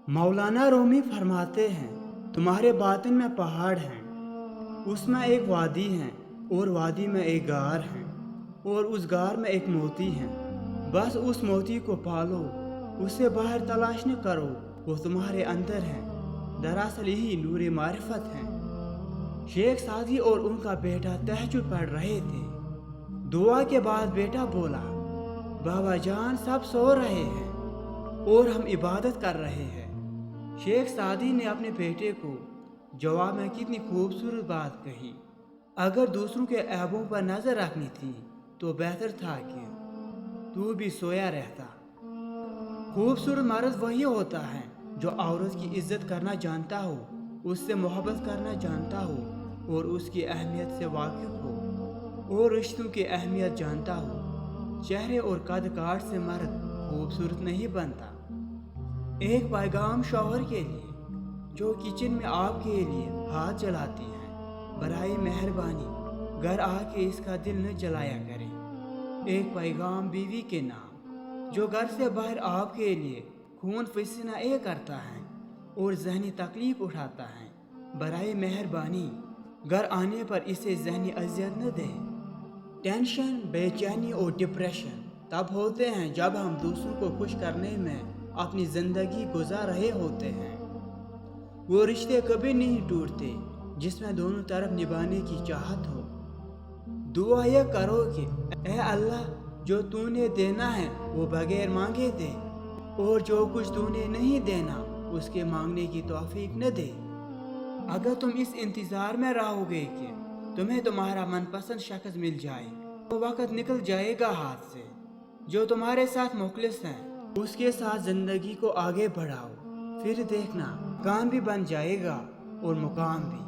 मौलाना रूमी फरमाते हैं, तुम्हारे बातिन में पहाड़ हैं, उसमें एक वादी है और वादी में एक गार है और उस गार में एक मोती है। बस उस मोती को पालो, उसे बाहर तलाश न करो, वो तुम्हारे अंदर है। दरअसल यही नूर मारिफत है। शेख सादी और उनका बेटा तहज्जुद पढ़ रहे थे। दुआ के बाद बेटा बोला, बाबा जान सब सो रहे हैं और हम इबादत कर रहे हैं। शेख सादी ने अपने बेटे को जवाब में कितनी खूबसूरत बात कही। अगर दूसरों के ऐबों पर नजर रखनी थी तो बेहतर था कि तू भी सोया रहता। खूबसूरत मर्द वही होता है जो औरत की इज्जत करना जानता हो, उससे मोहब्बत करना जानता हो और उसकी अहमियत से वाकिफ हो और रिश्तों की अहमियत जानता हो। चेहरे और कद काठ से मर्द खूबसूरत नहीं बनता। एक पैगाम शौहर के लिए जो किचन में आपके लिए हाथ जलाती हैं, बराए मेहरबानी घर आके इसका दिल न जलाया करें। एक पैगाम बीवी के नाम जो घर से बाहर आपके लिए खून पसीना ए करता है और जहनी तकलीफ उठाता है, बराए मेहरबानी घर आने पर इसे जहनी अजियत न दे। टेंशन, बेचैनी और डिप्रेशन तब होते हैं जब हम दूसरों को खुश करने में अपनी ज़िंदगी गुजार रहे होते हैं। वो रिश्ते कभी नहीं टूटते जिसमें दोनों तरफ निभाने की चाहत हो। दुआ ये करो कि ए अल्लाह, जो तूने देना है वो बगैर मांगे दे और जो कुछ तूने नहीं देना उसके मांगने की तौफीक न दे। अगर तुम इस इंतज़ार में रहोगे कि तुम्हें तुम्हारा मनपसंद शख्स मिल जाए तो वक्त निकल जाएगा हाथ से। जो तुम्हारे साथ मुखलिस है उसके साथ ज़िंदगी को आगे बढ़ाओ, फिर देखना काम भी बन जाएगा और मुकाम भी।